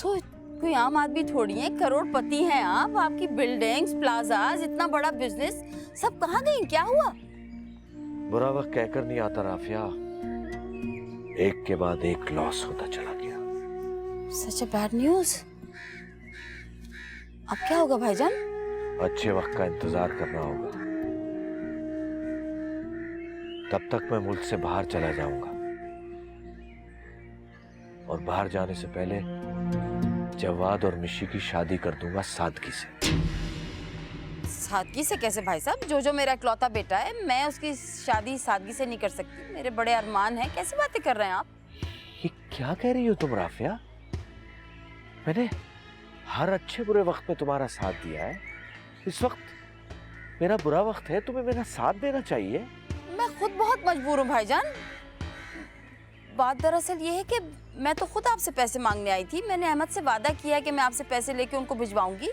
तो कोई आम आदमी थोड़ी है, करोड़पति हैं आप। आपकी बिल्डिंग्स, प्लाजाज, इतना बड़ा बिजनेस सब कहाँ गई? क्या हुआ? बुरा वक्त कहकर नहीं आता राफिया, एक के बाद एक लॉस होता चला गया। Such bad news. अब क्या होगा भाईजान? अच्छे वक्त का इंतजार करना होगा। तब तक मैं मुल्क से बाहर चला जाऊंगा, और बाहर जाने से पहले जवाद और मिशी की शादी कर दूंगा सादगी से। सादगी से कैसे भाई साहब? जो मेरा इकलौता बेटा है, मैं उसकी शादी सादगी से नहीं कर सकती। मेरे बड़े अरमान हैं। कैसी बातें कर रहे हैं आप? ये क्या कह रही हो तुम राफिया? मैंने हर अच्छे बुरे वक्त में तुम्हारा साथ दिया है। इस वक्त मेरा बुरा वक्त है, तुम्हें मेरा साथ देना चाहिए। मैं खुद बहुत मजबूर हूँ भाईजान। बात दरअसल ये है कि मैं तो खुद आपसे पैसे मांगने आई थी। मैंने अहमद से वादा किया है कि मैं आपसे पैसे लेके उनको भिजवाऊंगी।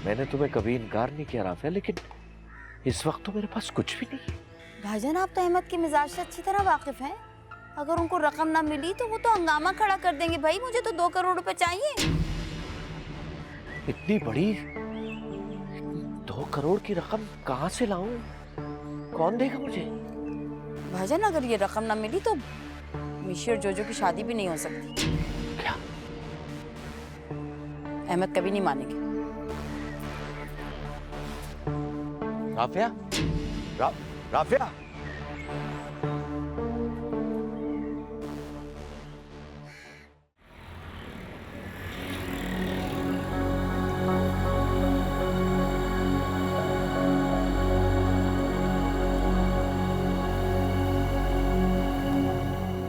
मैंने तुम्हें कभी इनकार नहीं किया राफिया, लेकिन इस वक्त तो मेरे पास कुछ भी नहीं। भाईजान आप तो अहमद के मिजाज से अच्छी तरह वाकिफ हैं। अगर उनको रकम ना मिली तो वो तो हंगामा खड़ा कर देंगे। भाई मुझे तो 2 करोड़ रुपए चाहिए। इतनी बड़ी 2 करोड़ की रकम कहाँ से लाऊं? कौन देगा मुझे? भाईजान अगर ये रकम ना मिली तो मिशी और जोजो की शादी भी नहीं हो सकती। क्या? अहमद कभी नहीं मानेंगे। राफिया, राफिया,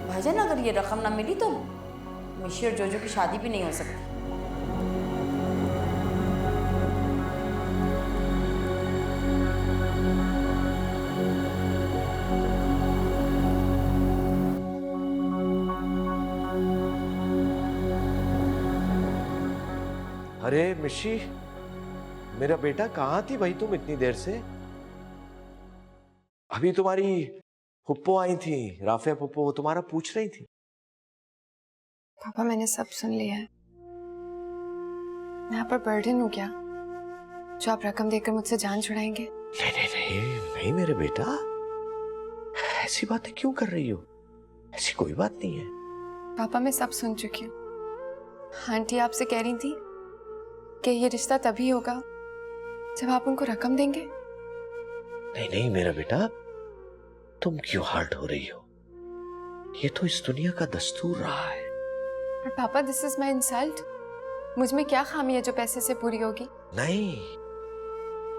भाईजान अगर ये रकम ना मिली तो मिशी और जोजो की शादी भी नहीं हो सकती। अरे मिशी, मेरा बेटा कहाँ थी भाई तुम इतनी देर से? अभी तुम्हारी फुप्पो आई थी, राफिया फुप्पो, वो तुम्हारा पूछ रही थी। पापा मैंने सब सुन लिया है। मैं यहाँ पर बर्डन हूँ क्या, जो आप रकम देकर मुझसे जान छुड़ाएंगे? नहीं नहीं नहीं नहीं मेरे बेटा, ऐसी बातें क्यों कर रही हो? ऐसी कोई बात नहीं है। पापा मैं सब सुन चुकी हूँ। आंटी आपसे कह रही थी कि ये रिश्ता तभी होगा जब आप उनको रकम देंगे। नहीं नहीं मेरा बेटा, तुम क्यों हर्ट हो रही हो? ये तो इस दुनिया का दस्तूर रहा है। पर पापा दिस इज माई इंसल्ट। मुझ में क्या खामी है जो पैसे से पूरी होगी? नहीं,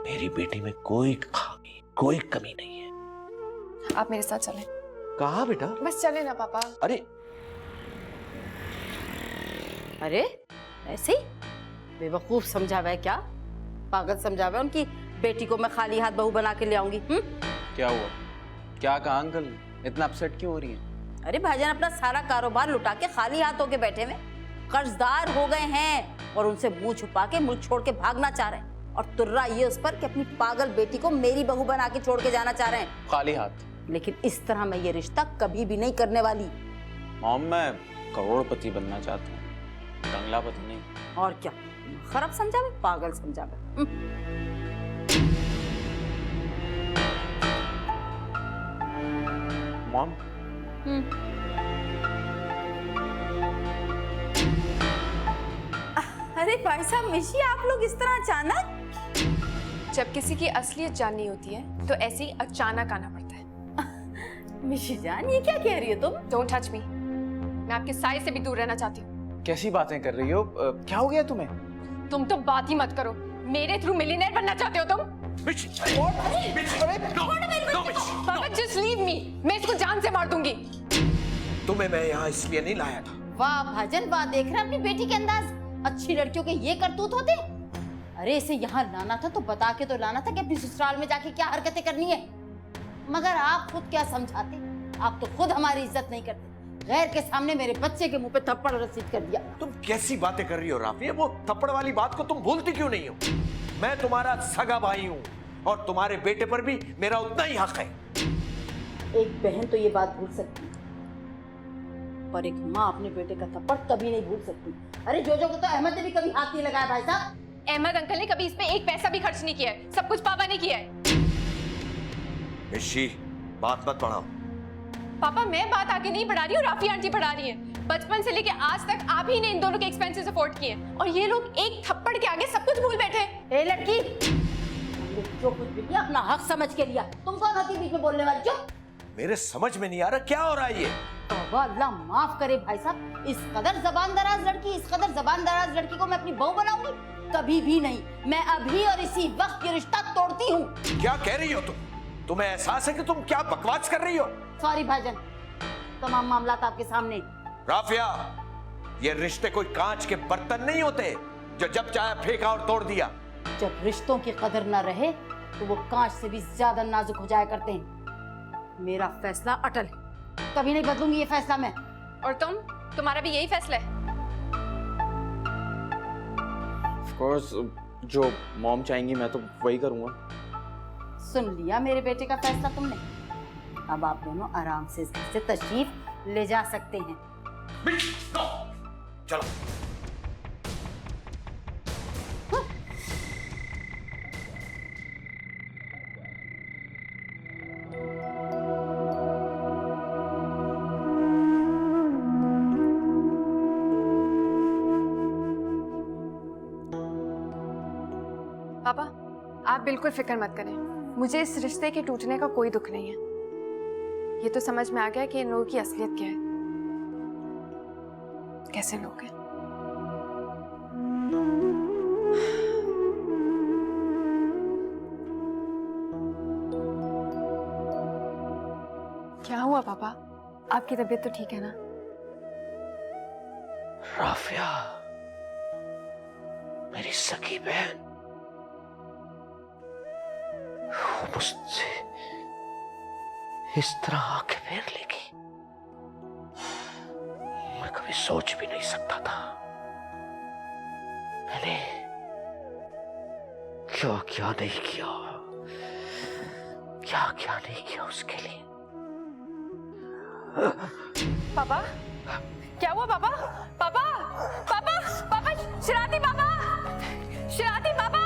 मेरी बेटी में कोई खामी, कोई कमी नहीं है। आप मेरे साथ चलें। कहाँ बेटा? बस चले ना पापा। अरे अरे ऐसे ही बेवकूफ समझावा है क्या? पागल समझावा है? उनकी बेटी को मैं खाली हाथ बहू बना के ले आऊंगी? क्या हुआ? क्या कहा अंकल? इतना अपसेट क्यों हो रही है? अरे भाईजान अपना सारा कारोबार लुटा के खाली हाथ होके बैठे हुए, कर्जदार हो गए हैं और उनसे मुंह छुपा के मुल्क छोड़ के भागना चाह रहे हैं। और तुर्रा ये उस पर कि अपनी पागल बेटी को मेरी बहू बना के छोड़ के जाना चाह रहे हैं। खाली हाथ? लेकिन इस तरह मैं ये रिश्ता कभी भी नहीं करने वाली। मॉम मैं करोड़पति बनना चाहता हूँ, बंगलापति नहीं। और क्या खराब समझावे, पागल समझावे। मॉम अरे भाई साहब, मिशी आप लोग इस तरह अचानक? जब किसी की असलियत जाननी होती है तो ऐसे ही अचानक आना पड़ता है। मिशी जान ये क्या कह रही है तुम? Don't touch me. मैं आपके साए से भी दूर रहना चाहती हूँ। कैसी बातें कर रही हो? क्या हो गया तुम्हें? तुम तो बात ही मत करो। मेरे थ्रू मिलियनेयर बनना चाहते हो तुम? पापा जस्ट लीव मी। मैं इसको जान से मार दूंगी। तुम्हें मैं यहाँ इसलिए नहीं लाया था। वाह भाजन वाह, देख रहे अपनी बेटी के अंदाज। अच्छी लड़कियों के ये करतूत होते। अरे इसे यहाँ लाना था तो बता के तो लाना था कि अपनी ससुराल में जाके क्या हरकतें करनी है। मगर आप खुद क्या समझाते? आप तो खुद हमारी इज्जत नहीं करते। गैर के सामने मेरे बच्चे के मुंह पे थप्पड़ रसीद कर दिया। तुम कैसी बातें कर रही हो राफिया? वो थप्पड़ वाली बात को तुम भूलती क्यों नहीं हो? मैं तुम्हारा सगा भाई हूँ और तुम्हारे बेटे पर भी मेरा उतना ही हक है। एक बहन तो ये बात भूल सकती, पर एक माँ अपने बेटे का थप्पड़ कभी नहीं भूल सकती। अरे जोजो को तो अहमद ने भी कभी हाथ नहीं लगाया भाई साहब। अहमद अंकल ने कभी इस पे एक पैसा भी खर्च नहीं किया है, सब कुछ पापा ने किया है। ऋषि, बात मत बढ़ाओ। पापा मैं बात आगे नहीं बढ़ा रही हूँ, राफी आंटी बढ़ा रही है। बचपन से लेके आज तक आप ही ने इन दोनों के एक्सपेंसेस अफोर्ड किए और ये लोग एक थप्पड़ के आगे सब कुछ भूल बैठे। ए लड़की, जो कुछ भी किया अपना हक समझ के लिया। तुम कौन होती बीच में बोलने वाली? चुप। मेरे समझ में नहीं आ रहा क्या हो रहा है ये। तौबा, अल्लाह माफ करे भाई साहब, इस कदर जबान दराज लड़की, इस कदर जबान दराज लड़की को मैं अपनी बहू बनाऊंगी? कभी भी नहीं। मैं अभी और इसी वक्त ये रिश्ता तोड़ती हूँ। क्या कह रही हो तुम? तुम्हें एहसास है कि तुम क्या बकवास कर रही हो? सॉरी भाईजान, तमाम मामला आपके सामने। राफिया, ये रिश्ते कोई कांच के बर्तन नहीं होते जो जब चाहे फेंका और तोड़ दिया। जब रिश्तों की कदर न रहे तो वो कांच से भी ज्यादा नाजुक हो जाया करते हैं। मेरा फैसला अटल है, कभी नहीं बदलूंगी ये फैसला मैं। और तुम्हारा भी यही फैसला है? ऑफ कोर्स, जो मॉम चाहेंगी मैं तो वही करूंगा। सुन लिया मेरे बेटे का फैसला तुमने। अब आप दोनों आराम से इस घर से तशरीफ ले जा सकते हैं। चलो। पापा आप बिल्कुल फिक्र मत करें, मुझे इस रिश्ते के टूटने का कोई दुख नहीं है। ये तो समझ में आ गया कि इन लोगों की असलियत क्या है, कैसे लोग हैं। क्या हुआ पापा, आपकी तबीयत तो ठीक है ना? राफिया, मेरी सगी बहन, वो मुझसे इस तरह आंखें फेर लेगी, मैं कभी सोच भी नहीं सकता था। मैंने क्या क्या नहीं किया, क्या क्या नहीं किया उसके लिए। पापा क्या हुआ पापा? पापा पापा पापा, शरारती पापा, शरारती पापा।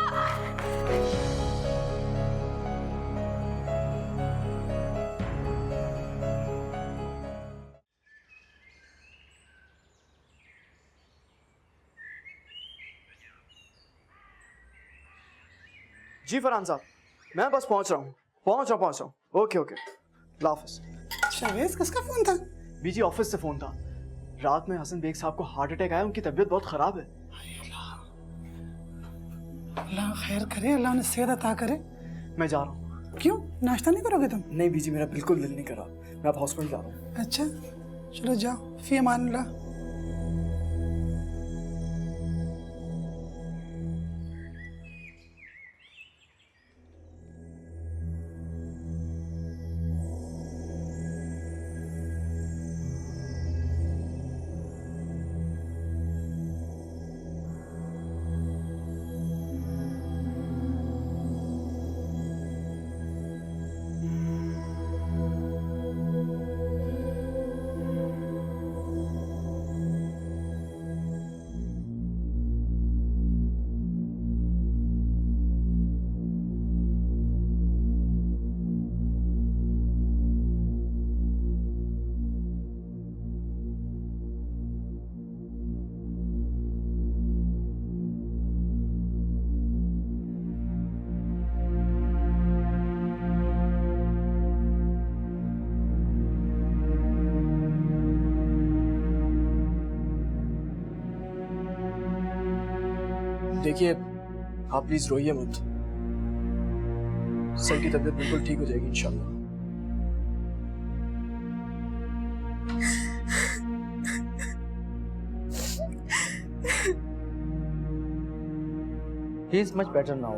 जी फरहान साहब, मैं बस पहुंच रहा हूँ। ओके ओके, अल्लाह हाफिज़। शावेज किसका फोन था? बीजी ऑफिस से फोन था। रात में हसन बेग साहब को हार्ट अटैक आया, उनकी तबीयत बहुत खराब है। अल्लाह खैर करे, अल्लाह ने सेहत अता करे। मैं जा रहा हूँ। क्यों, नाश्ता नहीं करोगे तुम? नहीं बीजी, मेरा बिल्कुल दिल नहीं कर रहा, मैं अब हॉस्पिटल जा रहा हूँ। अच्छा चलो जाओ, फी अमानिल्लाह। देखिए, आप प्लीज रोइए मत, सर की तबीयत बिल्कुल ठीक हो जाएगी इंशाल्लाह। He is much better now.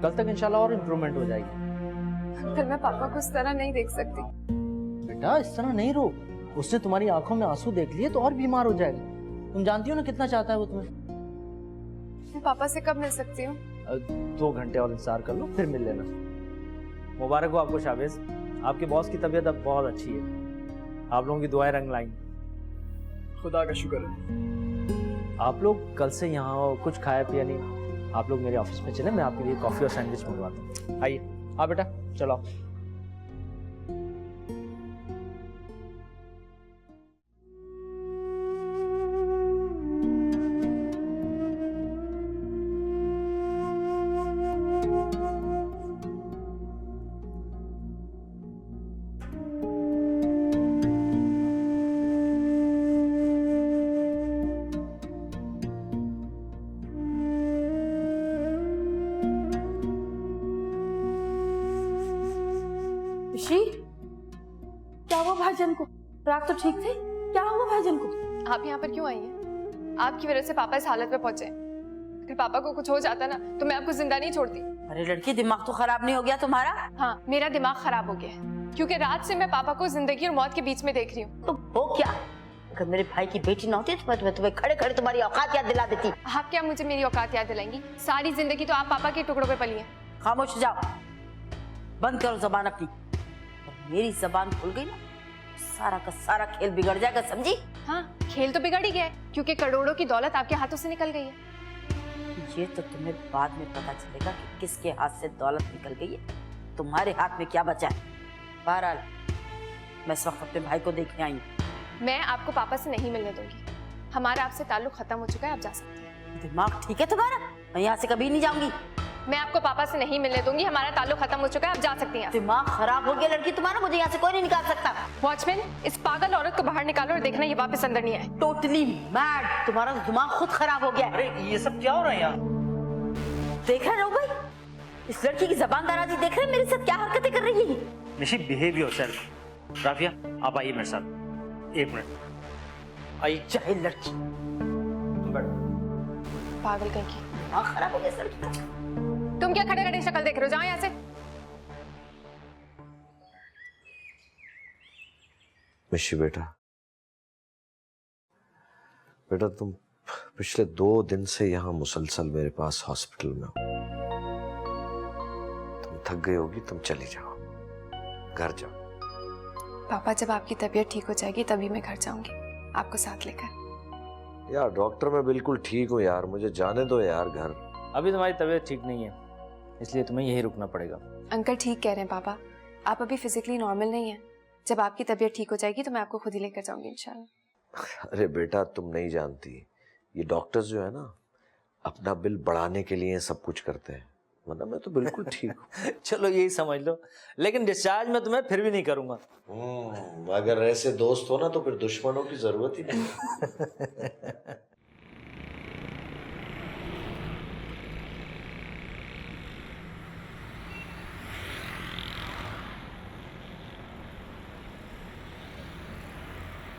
कल तक इंशाल्लाह और इम्प्रूवमेंट हो जाएगी। अंकल मैं पापा को इस तरह नहीं देख सकती। बेटा इस तरह नहीं रो, उसने तुम्हारी आंखों में आंसू देख लिए तो और बीमार हो जाएगा। तुम जानती हो ना कितना चाहता है वो तुम्हें। मैं पापा से कब मिल सकती हूँ? 2 घंटे और इंतजार कर लो, फिर मिल लेना। मुबारक हो आपको शावेज, आपके बॉस की तबीयत अब बहुत अच्छी है। आप लोगों की दुआएं रंग लाई। खुदा का शुक्र है। आप लोग कल से यहाँ कुछ खाया पिया नहीं, आप लोग मेरे ऑफिस में चले, मैं आपके लिए कॉफ़ी और सैंडविच मंगवाता हूँ। आइए, हाँ बेटा चलो आओ। ऋषि, क्या हुआ भाईजान को? रात तो ठीक थे, क्या हुआ भाईजान को? आप यहाँ पर क्यों आई हैं? आपकी वजह से पापा इस हालत में पहुंचे। अगर पापा को कुछ हो जाता ना तो मैं आपको जिंदा नहीं छोड़ती। अरे लड़की, दिमाग तो खराब नहीं हो गया तुम्हारा? हाँ, मेरा दिमाग खराब हो गया है क्योंकि रात से मैं पापा को जिंदगी और मौत के बीच में देख रही हूँ। तो हो क्या? अगर मेरे भाई की बेटी न होती तो मैं तुम्हें खड़े खड़े तुम्हारी औकात याद दिला देती। आप क्या मुझे मेरी औकात याद दिलाएंगी? सारी जिंदगी तो आप पापा के टुकड़ों पे पली हैं। खामोश हो जाओ, बंद करो जबान अपनी। मेरी जबान खुल गई ना, सारा का सारा खेल बिगड़ जाएगा, समझी? हाँ, खेल तो बिगड़ ही गया है क्योंकि करोड़ों की दौलत आपके हाथों से निकल गई है। ये तो तुम्हें बाद में पता चलेगा कि किसके हाथ से दौलत निकल गई है, तुम्हारे हाथ में क्या बचा है। बहरहाल मैं इस वक्त अपने भाई को देखने आई हूँ। मैं आपको पापा से नहीं मिलने दूंगी। हमारा आपसे ताल्लुक खत्म हो चुका है, आप जा सकते हैं। दिमाग ठीक है तुम्हारा? मैं यहाँ से कभी नहीं जाऊंगी। मैं आपको पापा से नहीं मिलने दूंगी। हमारा ताल्लुक खत्म हो चुका है, आप जा सकती हैं। दिमाग खराब हो गया लड़की तुम्हारा, मुझे यहाँ से कोई नहीं निकाल सकता। वॉचमैन, इस पागल औरत को बाहर निकालो और देखना ये वापस अंदर नहीं आए। टोटली मैड, तुम्हारा तो दिमाग खुद खराब हो गया है। अरे ये सब क्या हो रहा है यहाँ? देख रहे हो भाई, इस लड़की की जबान दराजी देख रहे हैं, मेरे साथ क्या हरकतें कर रही है। Nishi behave yourself. राफिया आप आइए मेरे साथ, एक मिनट आइए। चाहे लड़की, पागल कहीं की। दिमाग खराब हो गया इस लड़की का। तुम क्या खड़े खड़े शक्ल देख रहे हो? जाओ यहाँ से। मिशी बेटा, बेटा तुम पिछले 2 दिन से यहाँ मुसलसल मेरे पास हॉस्पिटल में हो। तुम थक गई होगी, तुम चली जाओ, घर जाओ। पापा, जब आपकी तबीयत ठीक हो जाएगी तभी मैं घर जाऊंगी, आपको साथ लेकर। यार डॉक्टर, मैं बिल्कुल ठीक हूँ यार, मुझे जाने दो यार घर। अभी तुम्हारी तबीयत ठीक नहीं है, इसलिए तुम्हें यहीं रुकना पड़ेगा। अंकल ठीक कह रहे हैं पापा, आप अभी फिजिकली नॉर्मल नहीं है। जब आपकी तबीयत ठीक हो जाएगी तो मैं आपको खुद ही लेकर जाऊंगी इंशाल्लाह। अरे बेटा, तुम नहीं जानती, ये डॉक्टर्स जो है ना, अपना बिल बढ़ाने के लिए सब कुछ करते हैं, वरना मैं तो बिल्कुल ठीक हूँ। चलो यही समझ लो, लेकिन डिस्चार्ज मैं तुम्हें फिर भी नहीं करूंगा। अगर ऐसे दोस्त हो ना तो फिर दुश्मनों की जरूरत ही नहीं।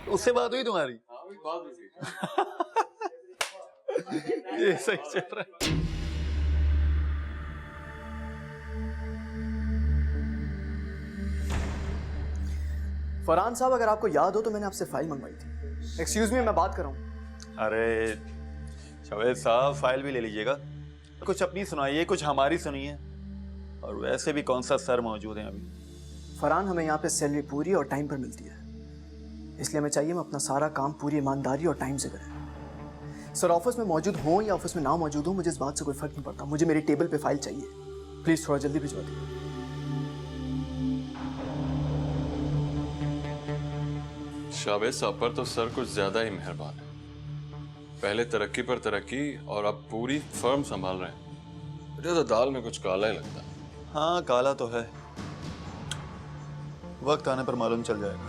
उससे बात हुई तुम्हारी? ये सही चल रहा है। फरहान साहब, अगर आपको याद हो तो मैंने आपसे फाइल मंगवाई थी। एक्सक्यूज मी, मैं बात कर रहा हूँ। अरे जावेद साहब, फाइल भी ले लीजिएगा। कुछ अपनी सुनाइए, कुछ हमारी सुनिए। और वैसे भी कौन सा सर मौजूद है अभी? फरहान, हमें यहाँ पे सैलरी पूरी और टाइम पर मिलती है, इसलिए हमें चाहिए हम अपना सारा काम पूरी ईमानदारी और टाइम से करें। सर, ऑफिस में मौजूद हो या ऑफिस में ना मौजूद हो, मुझे इस बात से कोई फर्क नहीं पड़ता। मुझे मेरी टेबल पे फाइल चाहिए, प्लीज़ थोड़ा जल्दी भिजवा दीजिए। शावेद साहब पर तो सर कुछ ज्यादा ही मेहरबान है। पहले तरक्की पर तरक्की और अब पूरी फर्म संभाल रहे हैं। मुझे तो दाल में कुछ काला ही लगता है। हाँ, काला तो है, वक्त आने पर मालूम चल जाएगा।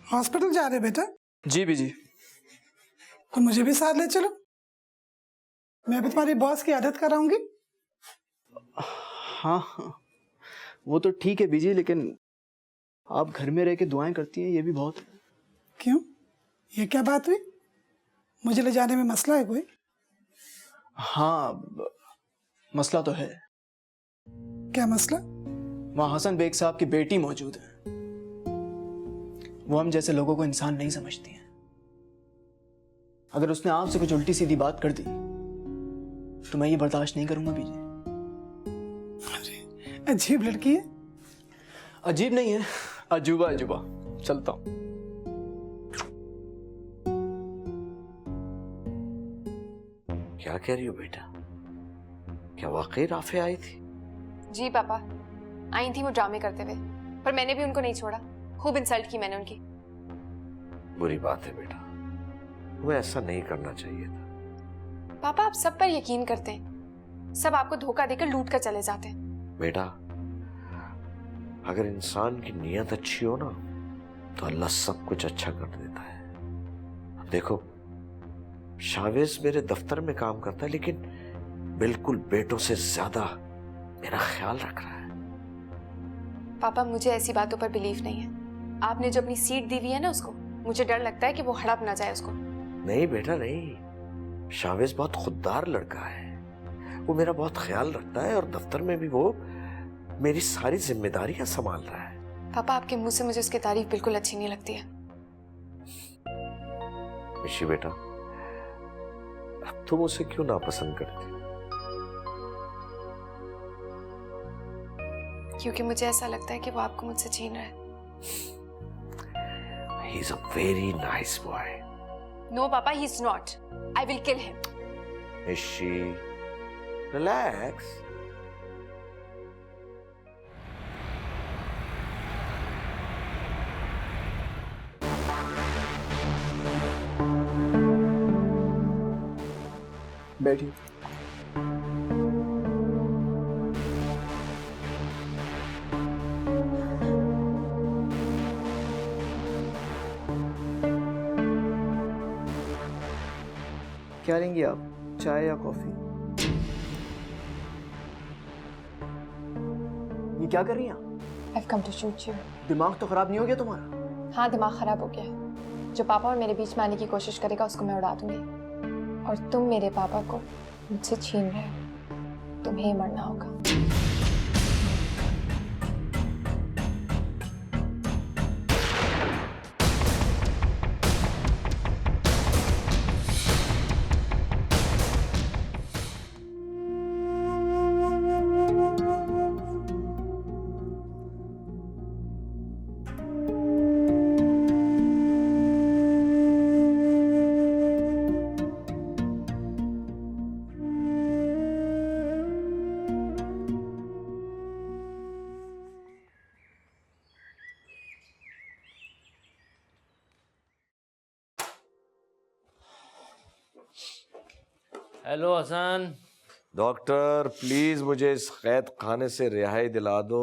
हॉस्पिटल जा रहे बेटा? जी भी जी। तो मुझे भी साथ ले चलो, मैं भी तुम्हारी बॉस की आदत कराऊंगी। हाँ हाँ, वो तो ठीक है बीजी, लेकिन आप घर में रह के दुआएं करती हैं, ये भी बहुत है। क्यों, ये क्या बात हुई? मुझे ले जाने में मसला है कोई? हाँ, मसला तो है। क्या मसला? वहाँ हसन बेग साहब की बेटी मौजूद है। वो हम जैसे लोगों को इंसान नहीं समझती हैं। अगर उसने आपसे कुछ उल्टी सीधी बात कर दी तो मैं ये बर्दाश्त नहीं करूंगा बीजी। अरे अजीब लड़की है। अजीब नहीं है, अजूबा अजूबा। चलता हूँ। क्या कह रही हो बेटा? क्या वाकई राफिया आई थी? जी पापा, आई थी वो ड्रामे करते हुए, पर मैंने भी उनको नहीं छोड़ा। खूब इंसल्ट की मैंने उनकी। बुरी बात है बेटा, तुम्हें ऐसा नहीं करना चाहिए था। पापा आप सब पर यकीन करते हैं, सब आपको धोखा देकर लूट कर चले जाते हैं। बेटा, अगर इंसान की नीयत अच्छी हो ना तो अल्लाह सब कुछ अच्छा कर देता है। अब देखो, शावेज मेरे दफ्तर में काम करता है, लेकिन बिल्कुल बेटों से ज्यादा मेरा ख्याल रख रहा है। पापा मुझे ऐसी बातों पर बिलीव नहीं है। आपने जो अपनी सीट दी हुई है ना उसको, मुझे डर लगता है कि वो हड़प ना जाए उसको। नहीं बेटा नहीं, शावेज बहुत खुददार लड़का है, वो मेरा बहुत ख्याल रखता है और दफ्तर में भी वो मेरी सारी जिम्मेदारियां संभाल रहा है। पापा आपके मुंह से मुझे उसकी तारीफ बिल्कुल अच्छी नहीं लगती है। मिशी बेटा, अब तुम उसे क्यों नापसंद करती? क्योंकि मुझे ऐसा लगता है कि वो आपको मुझसे छीन रहा है। He is a very nice boy. No पापा, he is not. I will kill him. Mishi, relax. बैठिए। क्या लेंगी आप, चाय या कॉफी? ये क्या कर रही हैं आप? I've come to shoot you. दिमाग तो खराब नहीं हो गया तुम्हारा? हाँ दिमाग खराब हो गया है। जो पापा और मेरे बीच में आने की कोशिश करेगा उसको मैं उड़ा दूंगी। और तुम मेरे पापा को मुझसे छीन रहे हो, तुम्हें ही मरना होगा। हेलो हसन। डॉक्टर प्लीज मुझे इस कैद खाने से रिहाई दिला दो।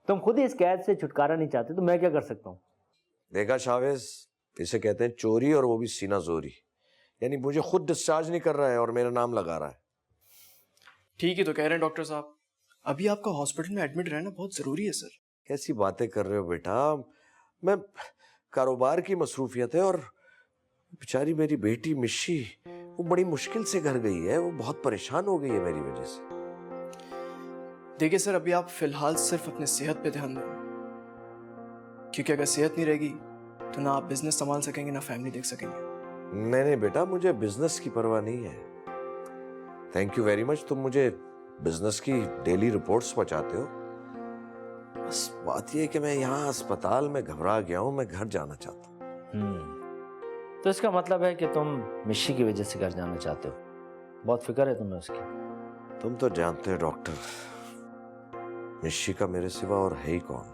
तुम खुद ही इस कैद से छुटकारा नहीं चाहते तो मैं क्या कर सकता हूँ? देखा शावेज, इसे कहते हैं चोरी, और वो भी सीना जोरी। यानी मुझे खुद डिस्चार्ज नहीं कर रहा है और मेरा नाम लगा रहा है। ठीक ही तो कह रहे हैं डॉक्टर साहब, अभी आपका हॉस्पिटल में एडमिट रहना बहुत जरूरी है सर। कैसी बातें कर रहे हो बेटा? मैं कारोबार की मसरूफियत है, और बेचारी मेरी बेटी मिशी वो बड़ी मुश्किल से घर गई है, वो बहुत परेशान हो गई है मेरी वजह से। देखिए सर, अभी आप फिलहाल सिर्फ अपने सेहत पे ध्यान दें, क्योंकि अगर सेहत नहीं रहेगी तो ना आप बिजनेस संभाल सकेंगे ना फैमिली देख सकेंगे। नहीं बेटा, मुझे बिजनेस की परवाह नहीं है। थैंक यू वेरी मच, तुम मुझे बिजनेस की डेली रिपोर्ट्स पहुंचाते हो। बस बात यह है कि मैं यहाँ अस्पताल में घबरा गया हूँ, मैं घर जाना चाहता हूँ। तो इसका मतलब है कि तुम मिशी की वजह से घर जाना चाहते हो? बहुत फिक्र है तुम्हें उसकी। तुम तो जानते हो डॉक्टर, मिशी का मेरे सिवा और है ही कौन।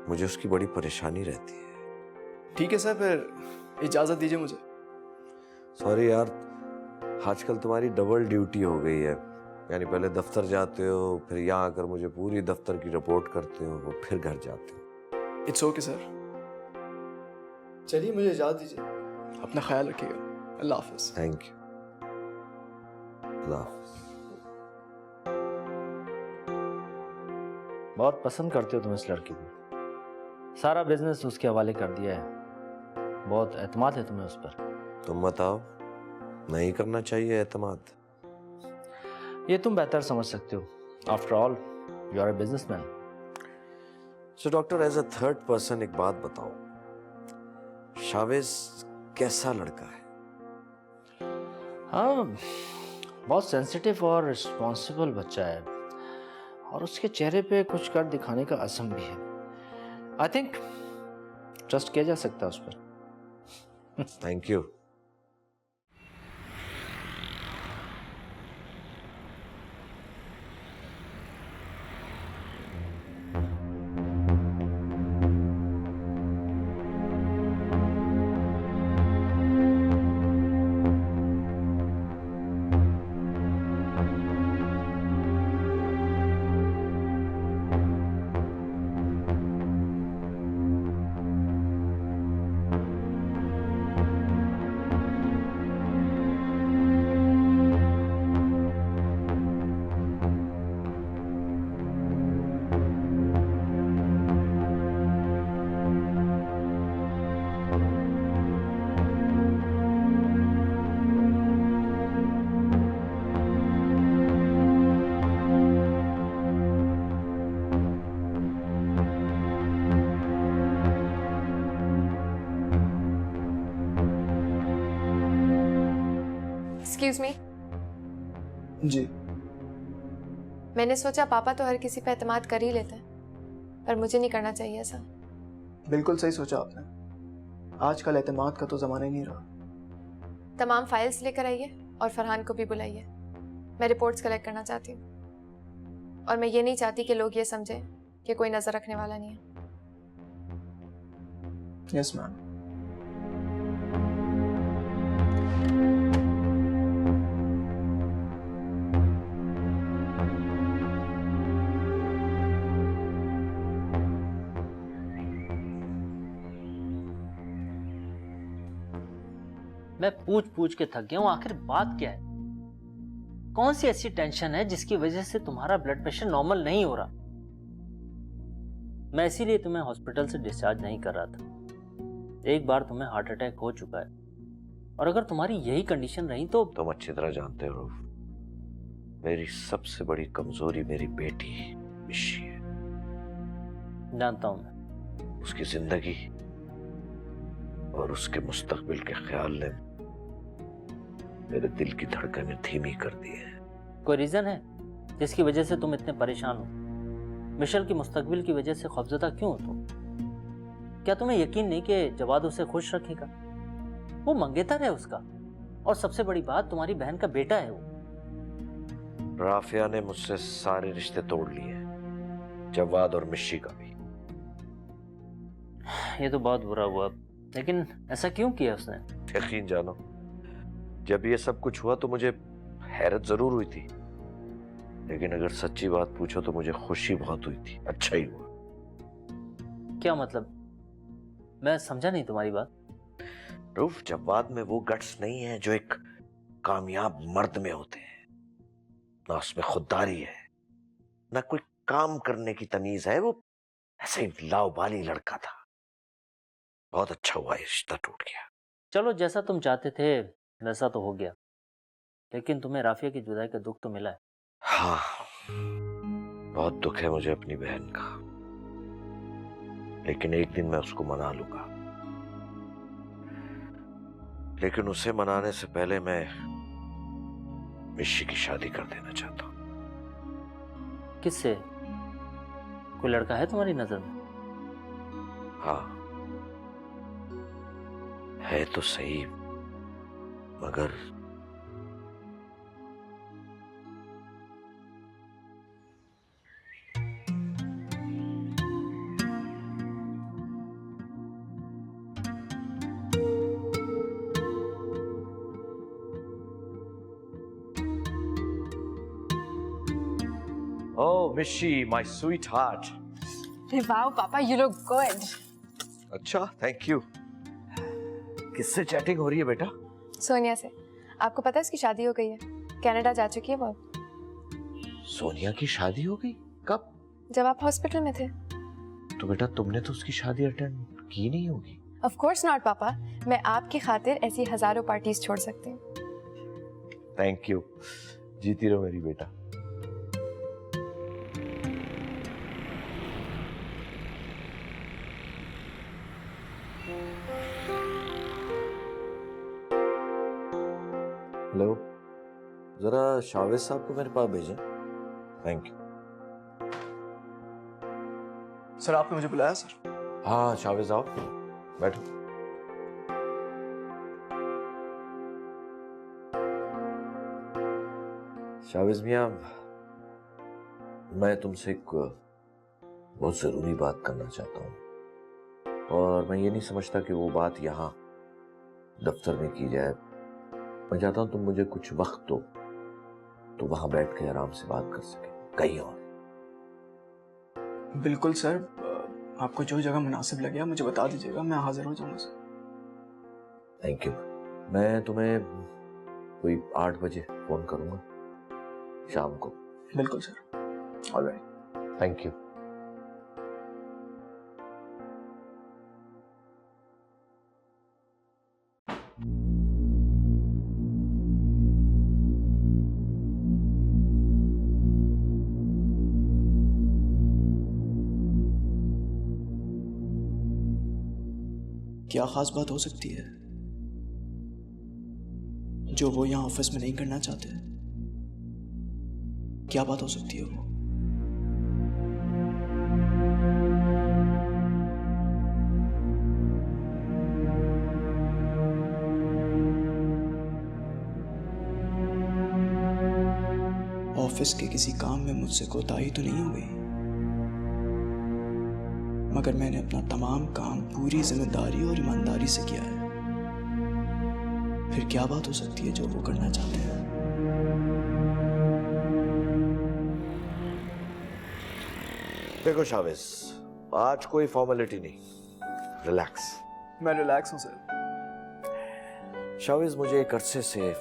मुझे उसकी बड़ी परेशानी रहती है। ठीक है सर, फिर इजाजत दीजिए मुझे। सॉरी यार, आजकल तुम्हारी डबल ड्यूटी हो गई है। यानी पहले दफ्तर जाते हो, फिर यहाँ आकर मुझे पूरी दफ्तर की रिपोर्ट करते हो, फिर घर जाते हो। इट्स ओके सर, चलिए मुझे इजाजत दीजिए। अपना ख्याल रखिएगा। अल्लाह हाफिज। Thank you. अल्लाह हाफिज। बहुत पसंद करते हो तुम इस लड़की को, सारा बिजनेस उसके हवाले कर दिया है, बहुत एतमाद है तुम्हें उस पर। तुम बताओ, नहीं करना चाहिए एतमाद? ये तुम बेहतर समझ सकते हो, after all you are a businessman. So doctor, as a third person एक बात बताओ, शावेज कैसा लड़का है? हाँ, बहुत सेंसिटिव और रिस्पॉन्सिबल बच्चा है, और उसके चेहरे पे कुछ कर दिखाने का असम भी है। आई थिंक ट्रस्ट किया जा सकता है उस पर। Thank you. एक्सक्यूज मी, जी। मैंने सोचा पापा तो हर किसी पे एतमाद कर ही लेते हैं, पर मुझे नहीं करना चाहिए ऐसा। बिल्कुल सही सोचा आपने। आजकल एतमाद का तो ज़माना ही नहीं रहा। तमाम फाइल्स लेकर आइए और फरहान को भी बुलाइए। मैं रिपोर्ट्स कलेक्ट करना चाहती हूँ, और मैं ये नहीं चाहती कि लोग ये समझें कि कोई नज़र रखने वाला नहीं है। Yes ma'am. मैं पूछ पूछ के थक गया हूं, आखिर बात क्या है? कौन सी ऐसी टेंशन है जिसकी वजह से तुम्हारा ब्लड प्रेशर नॉर्मल नहीं हो रहा? मैं इसीलिए तुम्हें हॉस्पिटल से डिस्चार्ज नहीं कर रहा था। एक बार तुम्हें हार्ट अटैक हो चुका है, और अगर तुम्हारी यही कंडीशन रही तो तुम अच्छी तरह जानते हो मेरी सबसे बड़ी कमजोरी मेरी बेटी मिशी है। जानता हूं मैं। उसकी जिंदगी और उसके मुस्तकबिल के ख्याल ने मेरे दिल की धड़कनें धीमी कर दी है। कोई रीजन है जिसकी वजह से तुम इतने परेशान हो? मिशेल की मुस्तकबिल की वजह से खौफजदा क्यों हो तुम? क्या तुम्हें यकीन नहीं कि जवाद उसे खुश रखेगा? वो मंगेतर है उसका, और सबसे बड़ी बात तुम्हारी बहन का बेटा है वो। राफिया ने मुझसे सारे रिश्ते तोड़ लिए, जवाद और मिशी का भी। ये तो बहुत बुरा हुआ, लेकिन ऐसा क्यों किया उसने? यकीन जानो, जब ये सब कुछ हुआ तो मुझे हैरत जरूर हुई थी, लेकिन अगर सच्ची बात पूछो तो मुझे खुशी बहुत हुई थी। अच्छा ही हुआ। क्या मतलब? मैं समझा नहीं तुम्हारी बात। रूफ, जवाद में वो गट्स नहीं है जो एक कामयाब मर्द में होते हैं। ना उसमें खुददारी है, ना कोई काम करने की तमीज है। वो ऐसे ही लाउबाली लड़का था। बहुत अच्छा हुआ ये रिश्ता टूट गया। चलो, जैसा तुम चाहते थे वैसा तो हो गया, लेकिन तुम्हें राफिया की जुदाई का दुख तो मिला है। हाँ, बहुत दुख है मुझे अपनी बहन का, लेकिन एक दिन मैं उसको मना लूंगा। लेकिन उसे मनाने से पहले मैं मिशी की शादी कर देना चाहता हूं। किससे? कोई लड़का है तुम्हारी नजर में? हाँ है तो सही, मगर Oh, Mishi, my sweetheart. Wow पापा, यू लुक गुड। अच्छा, थैंक यू। किससे चैटिंग हो रही है बेटा? सोनिया से। आपको पता है उसकी शादी हो गई है, कनाडा जा चुकी है वो। सोनिया की शादी हो गई? कब? जब आप हॉस्पिटल में थे। तो बेटा तुमने तो उसकी शादी अटेंड की नहीं होगी। ऑफ कोर्स नॉट पापा, मैं आपकी खातिर ऐसी हजारों पार्टीज छोड़ सकती हूँ। थैंक यू, जीती रहो मेरी बेटा। हेलो, जरा शावेद साहब को मेरे पास भेजें। Thank you. सर आपने मुझे बुलाया सर? हाँ शावेज आओ, बैठो। शावेज मियां, मैं तुमसे एक बहुत जरूरी बात करना चाहता हूं, और मैं ये नहीं समझता कि वो बात यहाँ दफ्तर में की जाए। मैं चाहता हूं तुम मुझे कुछ वक्त दो तो वहां बैठ के आराम से बात कर सके, कहीं और। बिल्कुल सर, आपको जो जगह मुनासिब लगे मुझे बता दीजिएगा, मैं हाजिर हो जाऊंगा सर। Thank you. मैं तुम्हें कोई 8 बजे फोन करूंगा शाम को। बिल्कुल सर। Alright, thank you. क्या खास बात हो सकती है जो वो यहाँ ऑफिस में नहीं करना चाहते? क्या बात हो सकती है वो? ऑफिस के किसी काम में मुझसे कोताही तो नहीं हो गई, मगर मैंने अपना तमाम काम पूरी जिम्मेदारी और ईमानदारी से किया है। फिर क्या बात हो सकती है जो वो करना चाहते हैं? देखो शावेज, आज कोई फॉर्मेलिटी नहीं, रिलैक्स। मैं रिलैक्स हूं सर। शावेज, मुझे एक अरसे से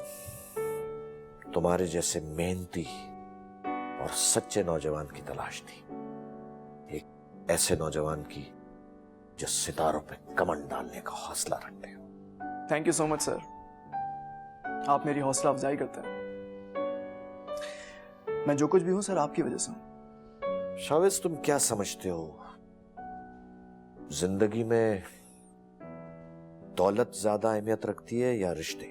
तुम्हारे जैसे मेहनती और सच्चे नौजवान की तलाश थी। एक ऐसे नौजवान की जो सितारों पे कमंड डालने का हौसला रखते हो। Thank you so much sir, आप मेरी हौसला अफजाई करते हैं। मैं जो कुछ भी हूं सर आपकी वजह से हूं। शावेज, तुम क्या समझते हो, जिंदगी में दौलत ज्यादा अहमियत रखती है या रिश्ते?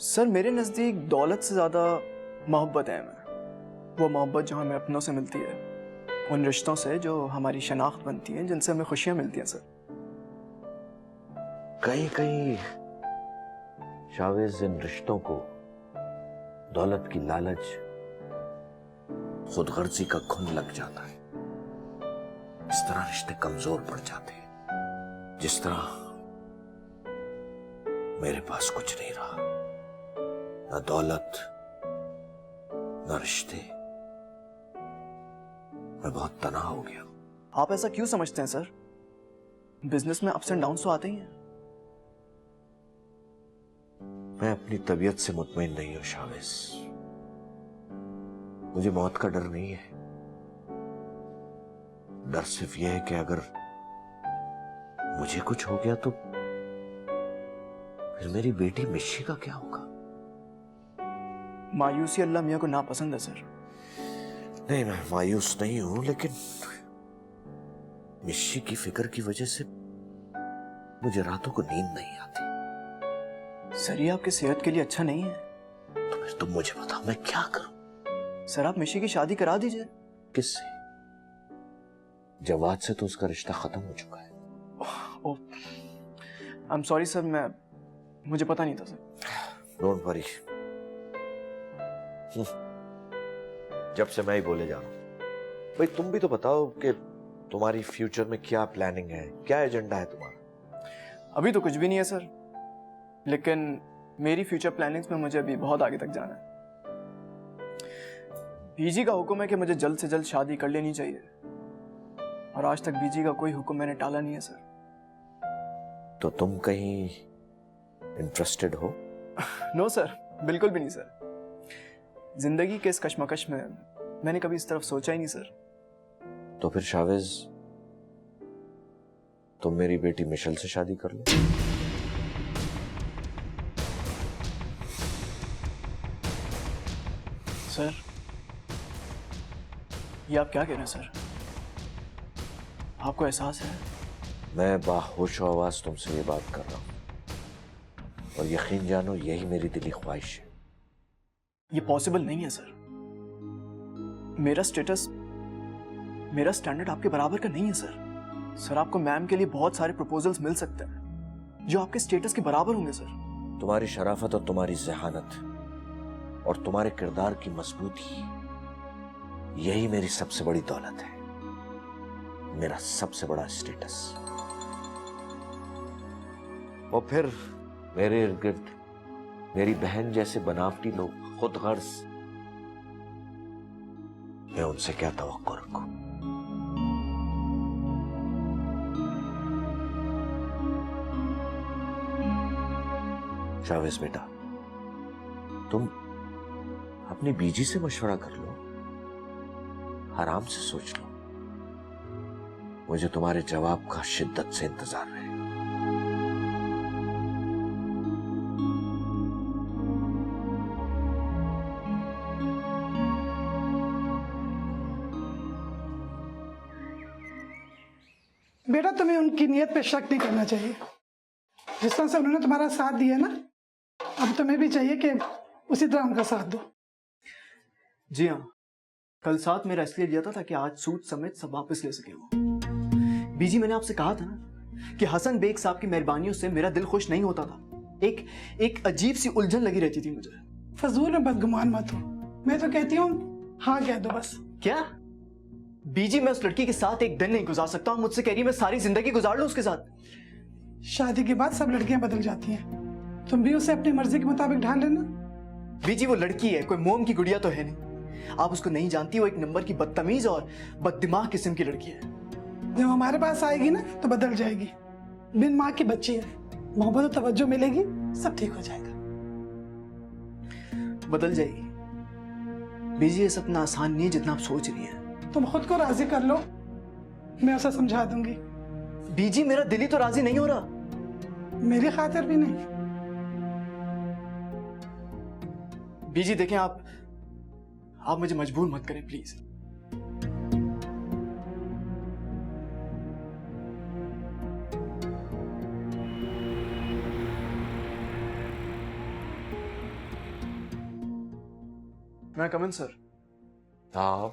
सर मेरे नज़दीक दौलत से ज़्यादा मोहब्बत है। मैं वो मोहब्बत जो हमें अपनों से मिलती है, उन रिश्तों से जो हमारी शनाख्त बनती हैं, जिनसे हमें खुशियां मिलती हैं सर। कहीं कहीं शावेज, इन रिश्तों को दौलत की लालच, खुदगर्जी का घुन लग जाता है। इस तरह रिश्ते कमजोर पड़ जाते हैं, जिस तरह मेरे पास कुछ नहीं रहा, न दौलत न रिश्ते। मैं बहुत तनाव हो गया। आप ऐसा क्यों समझते हैं सर? बिजनेस में अप्स एंड डाउन तो आते ही हैं। मैं अपनी तबीयत से मुतमईन नहीं हूं शावेज। मुझे मौत का डर नहीं है। डर सिर्फ यह है कि अगर मुझे कुछ हो गया तो फिर मेरी बेटी मिशी का क्या होगा? मायूसी अल्लाह मियां को नापसंद है सर। नहीं, मैं मायूस नहीं हूं, लेकिन मिशी की फिक्र की वजह से मुझे रातों को नींद नहीं आती। सर ये आपकी सेहत के लिए अच्छा नहीं है। तो फिर तुम मुझे बताओ मैं क्या करूं? सर आप मिशी की शादी करा दीजिए। किससे? जवाद से तो उसका रिश्ता खत्म हो चुका है। ओह, आई एम सॉरी सर, मुझे पता नहीं था सर। Don't worry. जब से मैं ही बोले जा रहा हूं। भाई तुम भी तो बताओ कि तुम्हारी फ्यूचर में क्या प्लानिंग है, क्या एजेंडा है तुम्हारा? अभी तो कुछ भी नहीं है सर, लेकिन मेरी फ्यूचर प्लानिंग्स में मुझे अभी बहुत आगे तक जाना है। बीजी का हुक्म है कि मुझे जल्द से जल्द शादी कर लेनी चाहिए, और आज तक बीजी का कोई हुक्म मैंने टाला नहीं है सर। तो तुम कहीं इंटरेस्टेड हो? नो सर, बिल्कुल भी नहीं सर। जिंदगी के इस कश्मकश में मैंने कभी इस तरफ सोचा ही नहीं सर। तो फिर शावेज, तुम मेरी बेटी मिशेल से शादी कर लो। सर ये आप क्या कह रहे हैं सर? आपको एहसास है? मैं बाहोश आवाज तुमसे ये बात कर रहा हूं, और यकीन जानो यही मेरी दिली ख्वाहिश है। ये पॉसिबल नहीं है सर। मेरा स्टेटस मेरा स्टैंडर्ड आपके बराबर का नहीं है सर। सर आपको मैम के लिए बहुत सारे प्रपोजल्स मिल सकते हैं जो आपके स्टेटस के बराबर होंगे सर। तुम्हारी शराफत और तुम्हारी जहानत और तुम्हारे किरदार की मजबूती, यही मेरी सबसे बड़ी दौलत है, मेरा सबसे बड़ा स्टेटस। और फिर मेरे इर्द गिर्द मेरी बहन जैसे बनावटी लोग, खुद गर्ज, मैं उनसे क्या तवक्को रखूं? शावेज बेटा, तुम अपनी बीजी से मशवरा कर लो, आराम से सोच लो। मुझे तुम्हारे जवाब का शिद्दत से इंतजार है। बेटा तुम्हें उनकी नीयत पे शक नहीं करना चाहिए। जिस तरह से उन्होंने तुम्हारा साथ दिया ना, अब तुम्हें भी चाहिए कि उसी तरह उनका साथ दो। जी हाँ, कल साथ मेरा इसलिए दिया था ताकि आज सूद समेत सब वापस ले सके वो। बीजी, मैंने आपसे कहा था ना कि हसन बेग साहब की मेहरबानियों से मेरा दिल खुश नहीं होता था। एक अजीब सी उलझन लगी रहती थी मुझे। फजूल में बदगुमान मत हो, मैं तो कहती हूँ हाँ कह दो बस। क्या बीजी, मैं उस लड़की के साथ एक दिन नहीं गुजार सकता हूँ। मुझसे कह रही है मैं सारी जिंदगी गुजार लूं उसके साथ। शादी के बाद सब लड़कियां बदल जाती हैं, तुम भी उसे अपनी मर्जी के मुताबिक ढाल लेना। बीजी, वो लड़की है, कोई मोम की गुड़िया तो है नहीं। आप उसको नहीं जानती, वो एक नंबर की बदतमीज और बददिमाग किस्म की लड़की है। जब हमारे पास आएगी ना तो बदल जाएगी। बिन माँ की बच्ची है, मोहब्बत और तवज्जो मिलेगी, सब ठीक हो जाएगा। बदल जाएगी बीजी, ये सपना आसान नहीं है जितना आप सोच रही हैं। तुम खुद को राजी कर लो, मैं उसे समझा दूंगी। बीजी, मेरा दिल ही तो राजी नहीं हो रहा। मेरी खातिर भी नहीं। बीजी देखें, आप मुझे मजबूर मत करें प्लीज। मैं कम इन सर? हाँ,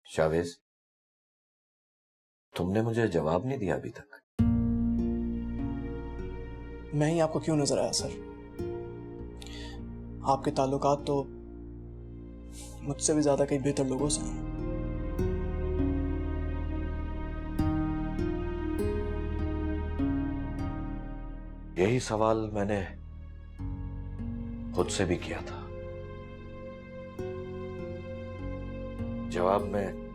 शावेज, तुमने मुझे जवाब नहीं दिया अभी तक। मैं ही आपको क्यों नजर आया सर? आपके ताल्लुकात तो मुझसे भी ज्यादा कई बेहतर लोगों से हैं। यही सवाल मैंने खुद से भी किया था। जवाब में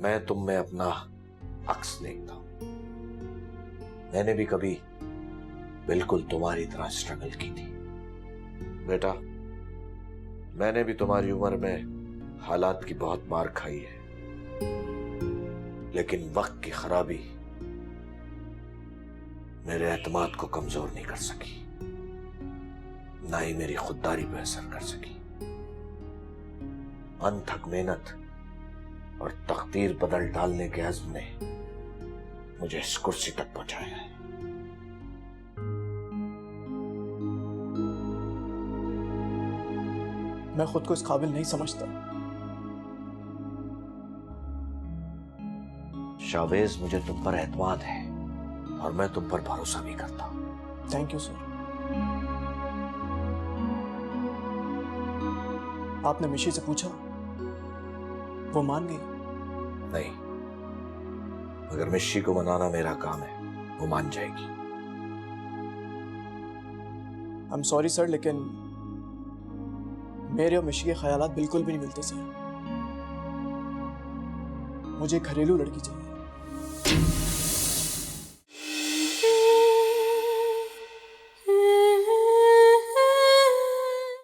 मैं तुम में अपना अक्स देखता हूं। मैंने भी कभी बिल्कुल तुम्हारी तरह स्ट्रगल की थी बेटा। मैंने भी तुम्हारी उम्र में हालात की बहुत मार खाई है, लेकिन वक्त की खराबी मेरे एतमाद को कमजोर नहीं कर सकी, ना ही मेरी खुददारी पर असर कर सकी। अनथक मेहनत और तकदीर बदल डालने के अज़्म ने मुझे इस कुर्सी तक पहुंचाया है। मैं खुद को इस काबिल नहीं समझता। शावेज, मुझे तुम पर एतमाद है और मैं तुम पर भरोसा भी करता हूं। Thank you sir. आपने मिशी से पूछा? वो मान गई? नहीं, मगर मिशी को मनाना मेरा काम है, वो मान जाएगी। आई एम सॉरी सर, लेकिन मेरे और मिशी के ख्यालात बिल्कुल भी नहीं मिलते सर। मुझे एक घरेलू लड़की चाहिए।